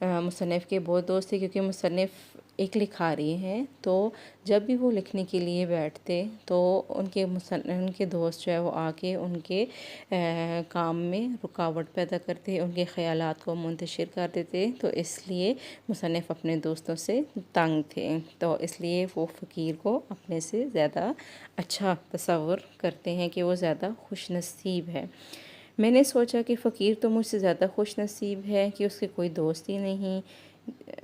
مصنف کے بہت دوست تھے، کیونکہ مصنف ایک لکھاری ہیں، تو جب بھی وہ لکھنے کے لیے بیٹھتے تو ان کے دوست جو ہے وہ آ کے ان کے کام میں رکاوٹ پیدا کرتے، ان کے خیالات کو منتشر کر دیتے، تو اس لیے مصنف اپنے دوستوں سے تنگ تھے، تو اس لیے وہ فقیر کو اپنے سے زیادہ اچھا تصور کرتے ہیں کہ وہ زیادہ خوش نصیب ہے۔ میں نے سوچا کہ فقیر تو مجھ سے زیادہ خوش نصیب ہے کہ اس کے کوئی دوست ہی نہیں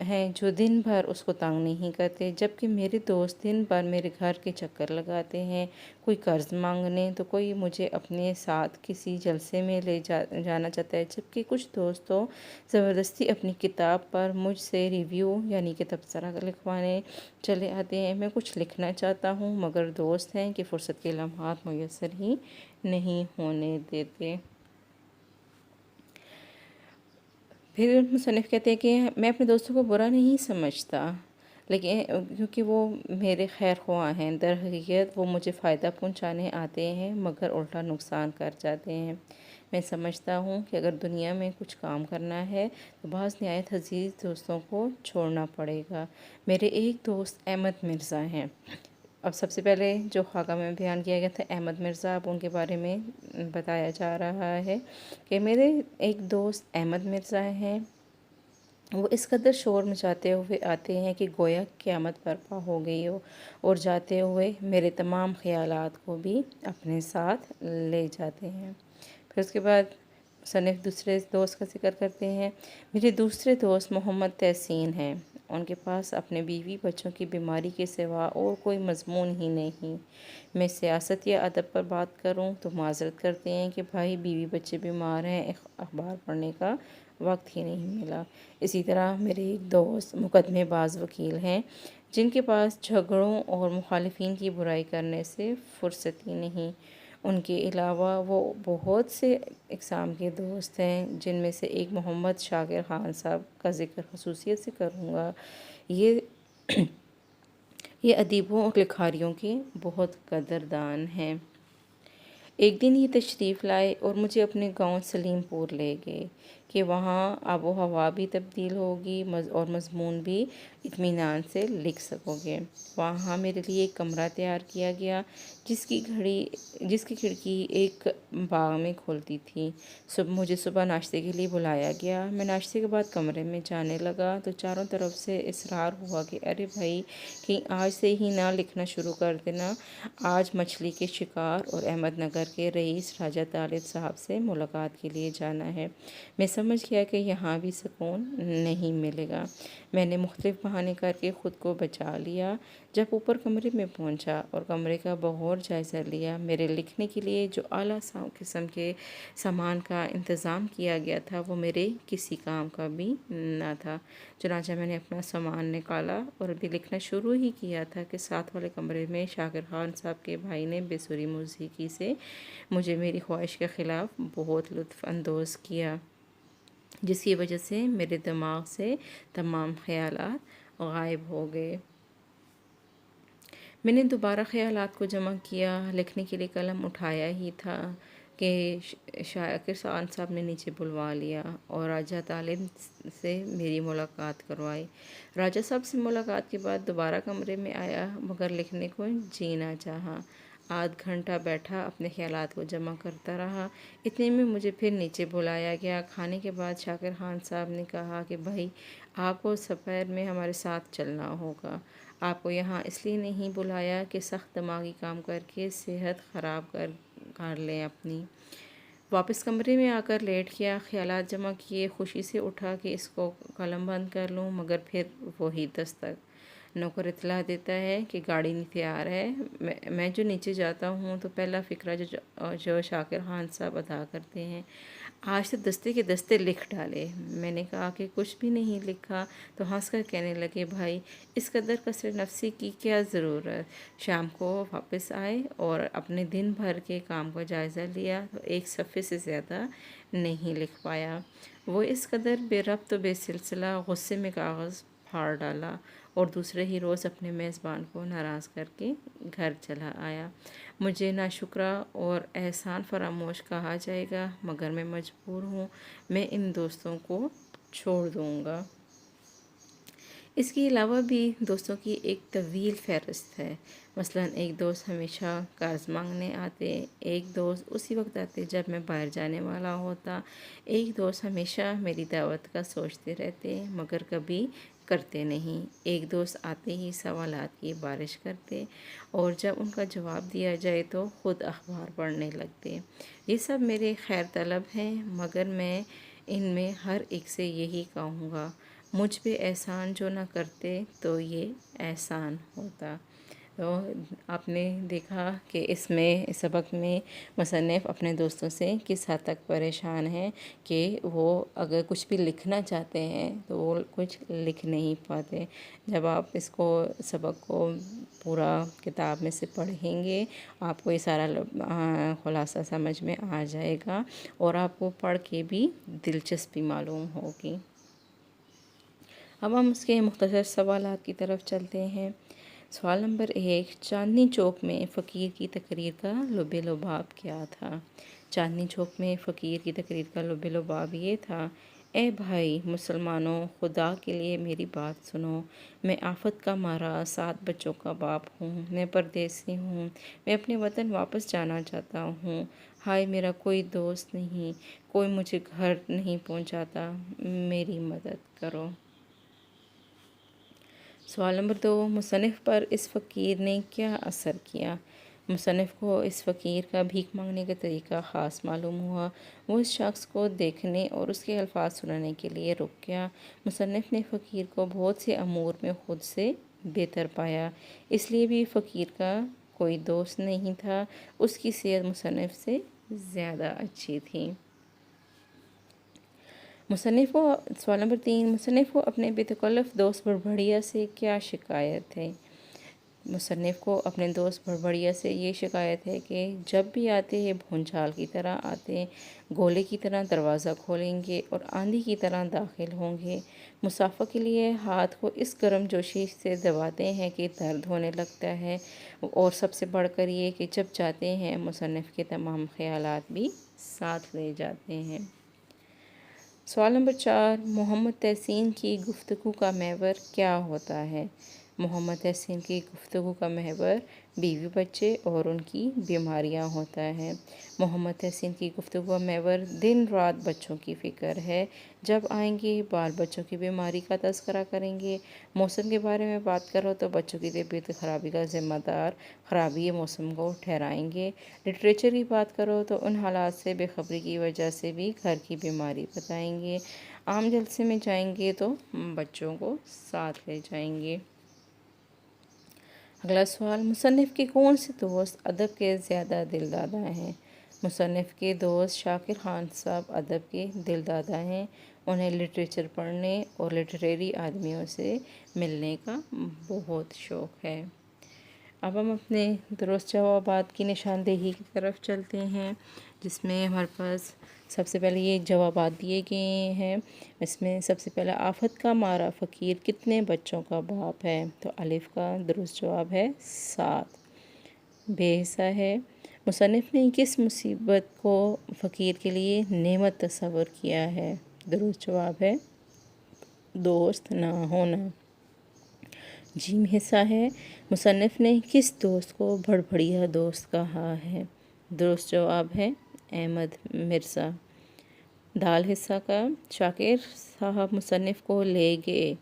ہیں جو دن بھر اس کو تنگ نہیں کرتے، جبکہ میرے دوست دن بھر میرے گھر کے چکر لگاتے ہیں، کوئی قرض مانگنے تو کوئی مجھے اپنے ساتھ کسی جلسے میں لے جانا چاہتا ہے، جبکہ کچھ دوست تو زبردستی اپنی کتاب پر مجھ سے ریویو یعنی کہ تبصرہ لکھوانے چلے آتے ہیں۔ میں کچھ لکھنا چاہتا ہوں مگر دوست ہیں کہ فرصت کے لمحات میسر ہی نہیں ہونے دیتے۔ پھر مصنف کہتے ہیں کہ میں اپنے دوستوں کو برا نہیں سمجھتا، لیکن کیونکہ وہ میرے خیر خواہ ہیں، در حقیقت وہ مجھے فائدہ پہنچانے آتے ہیں مگر الٹا نقصان کر جاتے ہیں۔ میں سمجھتا ہوں کہ اگر دنیا میں کچھ کام کرنا ہے تو بعض نہایت عزیز دوستوں کو چھوڑنا پڑے گا۔ میرے ایک دوست احمد مرزا ہیں۔ اب سب سے پہلے جو خاکہ میں بیان کیا گیا تھا احمد مرزا، اب ان کے بارے میں بتایا جا رہا ہے کہ میرے ایک دوست احمد مرزا ہیں، وہ اس قدر شور مچاتے ہوئے آتے ہیں کہ گویا قیامت برپا ہو گئی ہو، اور جاتے ہوئے میرے تمام خیالات کو بھی اپنے ساتھ لے جاتے ہیں۔ پھر اس کے بعد مصنف دوسرے دوست کا ذکر کرتے ہیں۔ میرے دوسرے دوست محمد تحسین ہیں، ان کے پاس اپنے بیوی بچوں کی بیماری کے سوا اور کوئی مضمون ہی نہیں۔ میں سیاست یا ادب پر بات کروں تو معذرت کرتے ہیں کہ بھائی بیوی بچے بیمار ہیں، اخبار پڑھنے کا وقت ہی نہیں ملا۔ اسی طرح میرے ایک دوست مقدمے باز وکیل ہیں، جن کے پاس جھگڑوں اور مخالفین کی برائی کرنے سے فرصت ہی نہیں۔ ان کے علاوہ وہ بہت سے اقسام کے دوست ہیں، جن میں سے ایک محمد شاکر خان صاحب کا ذکر خصوصیت سے کروں گا۔ یہ ادیبوں اور لکھاریوں کے بہت قدردان ہیں۔ ایک دن یہ تشریف لائے اور مجھے اپنے گاؤں سلیم پور لے گئے کہ وہاں آب و ہوا بھی تبدیل ہوگی اور مضمون بھی اطمینان سے لکھ سکو گے۔ وہاں میرے لیے ایک کمرہ تیار کیا گیا جس کی کھڑکی ایک باغ میں کھلتی تھی۔ مجھے صبح ناشتے کے لیے بلایا گیا۔ میں ناشتے کے بعد کمرے میں جانے لگا تو چاروں طرف سے اصرار ہوا کہ ارے بھائی کہیں آج سے ہی نہ لکھنا شروع کر دینا، آج مچھلی کے شکار اور احمد نگر کے رئیس راجہ طالب صاحب سے ملاقات کے لیے جانا ہے۔ میں سمجھ گیا کہ یہاں بھی سکون نہیں ملے گا۔ میں نے مختلف بہانے کر کے خود کو بچا لیا۔ جب اوپر کمرے میں پہنچا اور کمرے کا بغور جائزہ لیا، میرے لکھنے کے لیے جو اعلیٰ قسم کے سامان کا انتظام کیا گیا تھا وہ میرے کسی کام کا بھی نہ تھا۔ چنانچہ میں نے اپنا سامان نکالا اور ابھی لکھنا شروع ہی کیا تھا کہ ساتھ والے کمرے میں شاکر خان صاحب کے بھائی نے بے سری موسیقی سے مجھے میری خواہش کے خلاف بہت لطف اندوز کیا، جس کی وجہ سے میرے دماغ سے تمام خیالات غائب ہو گئے۔ میں نے دوبارہ خیالات کو جمع کیا، لکھنے کے لیے قلم اٹھایا ہی تھا کہ شاکر خان صاحب نے نیچے بلوا لیا اور راجہ طالب سے میری ملاقات کروائی۔ راجہ صاحب سے ملاقات کے بعد دوبارہ کمرے میں آیا مگر لکھنے کو جی نہ چاہا۔ آدھ گھنٹہ بیٹھا اپنے خیالات کو جمع کرتا رہا۔ اتنے میں مجھے پھر نیچے بلایا گیا۔ کھانے کے بعد شاکر خان صاحب نے کہا کہ بھائی آپ کو سفر میں ہمارے ساتھ چلنا ہوگا۔ آپ کو یہاں اس لیے نہیں بلایا کہ سخت دماغی کام کر کے صحت خراب کر لیں اپنی۔ واپس کمرے میں آ کر لیٹ گیا، خیالات جمع کیے، خوشی سے اٹھا کہ اس کو قلم بند کر لوں مگر پھر وہی دستک۔ نوکر اطلاع دیتا ہے کہ گاڑی تیار ہے۔ میں جو نیچے جاتا ہوں تو پہلا فقرہ جو شاکر خان صاحب ادا کرتے ہیں، آج تو دستے کے دستے لکھ ڈالے۔ میں نے کہا کہ کچھ بھی نہیں لکھا تو ہنس کر کہنے لگے بھائی اس قدر کثر نفسی کی کیا ضرورت۔ شام کو واپس آئے اور اپنے دن بھر کے کام کا جائزہ لیا تو ایک صفحے سے زیادہ نہیں لکھ پایا۔ وہ اس قدر بے ربط و بے سلسلہ غصے میں کاغذ پھاڑ ڈالا اور دوسرے ہی روز اپنے میزبان کو ناراض کر کے گھر چلا آیا۔ مجھے ناشکرا اور احسان فراموش کہا جائے گا مگر میں مجبور ہوں، میں ان دوستوں کو چھوڑ دوں گا۔ اس کے علاوہ بھی دوستوں کی ایک طویل فہرست ہے۔ مثلاً ایک دوست ہمیشہ قرض مانگنے آتے، ایک دوست اسی وقت آتے جب میں باہر جانے والا ہوتا، ایک دوست ہمیشہ میری دعوت کا سوچتے رہتے مگر کبھی کرتے نہیں، ایک دوست آتے ہی سوالات کی بارش کرتے اور جب ان کا جواب دیا جائے تو خود اخبار پڑھنے لگتے۔ یہ سب میرے خیر طلب ہیں مگر میں ان میں ہر ایک سے یہی کہوں گا، مجھ پہ احسان جو نہ کرتے تو یہ احسان ہوتا۔ تو آپ نے دیکھا کہ اس سبق میں مصنف اپنے دوستوں سے کس حد تک پریشان ہیں کہ وہ اگر کچھ بھی لکھنا چاہتے ہیں تو وہ کچھ لکھ نہیں پاتے۔ جب آپ اس سبق کو پورا کتاب میں سے پڑھیں گے آپ کو یہ سارا خلاصہ سمجھ میں آ جائے گا اور آپ کو پڑھ کے بھی دلچسپی معلوم ہوگی۔ اب ہم اس کے مختصر سوالات کی طرف چلتے ہیں۔ سوال نمبر 1، چاندنی چوک میں فقیر کی تقریر کا لب لباب کیا تھا؟ چاندنی چوک میں فقیر کی تقریر کا لب لباب یہ تھا: اے بھائی مسلمانوں، خدا کے لیے میری بات سنو، میں آفت کا مارا 7 بچوں کا باپ ہوں، میں پردیسی ہوں، میں اپنے وطن واپس جانا چاہتا ہوں، ہائے میرا کوئی دوست نہیں، کوئی مجھے گھر نہیں پہنچاتا، میری مدد کرو۔ سوال نمبر 2، مصنف پر اس فقیر نے کیا اثر کیا؟ مصنف کو اس فقیر کا بھیک مانگنے کا طریقہ خاص معلوم ہوا، وہ اس شخص کو دیکھنے اور اس کے الفاظ سننے کے لیے رک گیا۔ مصنف نے فقیر کو بہت سے امور میں خود سے بہتر پایا، اس لیے بھی فقیر کا کوئی دوست نہیں تھا، اس کی صحت مصنف سے زیادہ اچھی تھی۔ سوال نمبر 3، مصنف کو اپنے بے تکلف دوست بڑبڑیا سے کیا شکایت ہے؟ مصنف کو اپنے دوست بڑبڑیا سے یہ شکایت ہے کہ جب بھی آتے یہ بھونچال کی طرح آتے، گولے کی طرح دروازہ کھولیں گے اور آندھی کی طرح داخل ہوں گے، مسافہ کے لیے ہاتھ کو اس گرم جوشی سے دباتے ہیں کہ درد ہونے لگتا ہے، اور سب سے بڑھ کر یہ کہ جب جاتے ہیں مصنف کے تمام خیالات بھی ساتھ لے جاتے ہیں۔ سوال نمبر 4، محمد تحسین کی گفتگو کا محور کیا ہوتا ہے؟ محمد تحسین کی گفتگو کا محور بیوی بچے اور ان کی بیماریاں ہوتا ہے۔ محمد تحسین کی گفتگو کا محور دن رات بچوں کی فکر ہے، جب آئیں گے بال بچوں کی بیماری کا تذکرہ کریں گے، موسم کے بارے میں بات کرو تو بچوں کی طبیعت خرابی کا ذمہ دار خرابی موسم کو ٹھہرائیں گے، لٹریچر کی بات کرو تو ان حالات سے بے خبری کی وجہ سے بھی گھر کی بیماری بتائیں گے، عام جلسے میں جائیں گے تو بچوں کو ساتھ لے جائیں گے۔ اگلا سوال، مصنف کے کون سے دوست ادب کے زیادہ دل دادا ہیں؟ مصنف کے دوست شاکر خان صاحب ادب کے دل دادا ہیں، انہیں لٹریچر پڑھنے اور لٹریری آدمیوں سے ملنے کا بہت شوق ہے۔ اب ہم اپنے درست جوابات کی نشاندہی کی طرف چلتے ہیں، جس میں ہمارے پاس سب سے پہلے یہ جوابات دیے گئے ہیں۔ اس میں سب سے پہلا، آفت کا مارا فقیر کتنے بچوں کا باپ ہے؟ تو الف کا درست جواب ہے 7۔ بے حصہ ہے، مصنف نے کس مصیبت کو فقیر کے لیے نعمت تصور کیا ہے؟ درست جواب ہے دوست نہ ہونا۔ جیم حصہ ہے، مصنف نے کس دوست کو بڑبڑیا دوست کہا ہے؟ درست جواب ہے احمد مرزا۔ دال حصہ کا، شاکر صاحب مصنف کو لے گئے،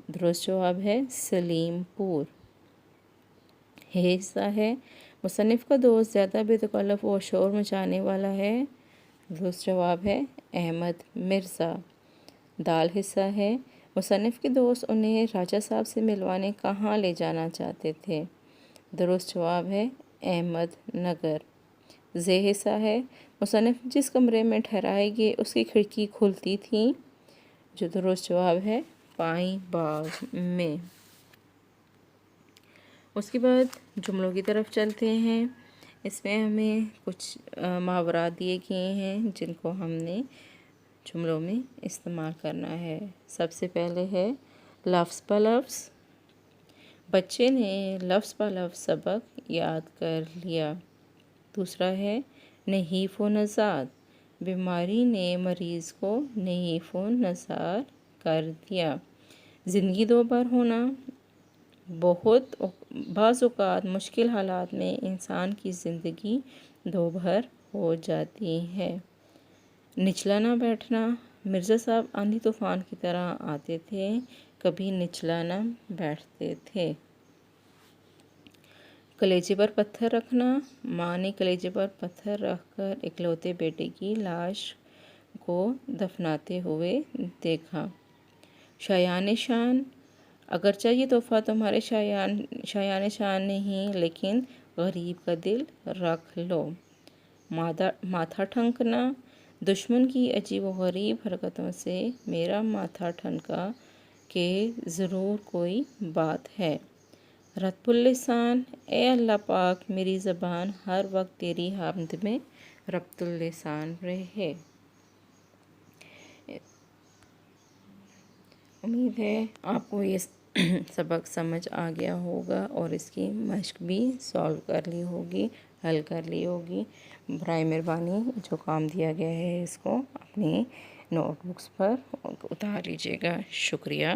درست جواب ہے سلیم پور۔ ہے حصہ ہے، مصنف کا دوست زیادہ بے تکلف اور شور مچانے والا ہے، درست جواب ہے احمد مرزا۔ دال حصہ ہے، مصنف کے دوست انہیں راجہ صاحب سے ملوانے کہاں لے جانا چاہتے تھے؟ درست جواب ہے احمد نگر۔ زے حصہ ہے، مصنف جس کمرے میں ٹھہرائے گئے اس کی کھڑکی کھلتی تھی، جو درست جواب ہے پائیں باغ میں۔ اس کے بعد جملوں کی طرف چلتے ہیں، اس میں ہمیں کچھ محاورات دیے گئے ہیں جن کو ہم نے جملوں میں استعمال کرنا ہے۔ سب سے پہلے ہے لفظ بہ لفظ، بچے نے لفظ بہ لفظ سبق یاد کر لیا۔ دوسرا ہے نحیف و نژاد، بیماری نے مریض کو نحیف و نژاد کر دیا۔ زندگی دو بار ہونا بہت بعض اوقات مشکل حالات میں انسان کی زندگی دو بار ہو جاتی ہے۔ نچلا نہ بیٹھنا۔ مرزا صاحب آندھی طوفان کی طرح آتے تھے، کبھی نچلا نہ بیٹھتے تھے۔ کلیجے پر پتھر رکھنا۔ ماں نے کلیجے پر پتھر رکھ کر اکلوتے بیٹے کی لاش کو دفناتے ہوئے دیکھا۔ شایان شان۔ اگرچہ یہ تحفہ تمہارے شایان شان نہیں، لیکن غریب کا دل رکھ لو۔ ماتھا ٹھنکنا۔ دشمن کی عجیب و غریب حرکتوں سے میرا ماتھا ٹھنکا کہ ضرور کوئی بات ہے۔ رطب اللسان۔ اے اللہ پاک، میری زبان ہر وقت تیری حمد میں رطب اللسان رہے۔ امید ہے آپ کو یہ سبق سمجھ آ گیا ہوگا اور اس کی مشق بھی سالو کر لی ہوگی، حل کر لی ہوگی۔ برائے مہربانی جو کام دیا گیا ہے اس کو اپنی نوٹ بکس پر اتار لیجیے گا۔ شکریہ۔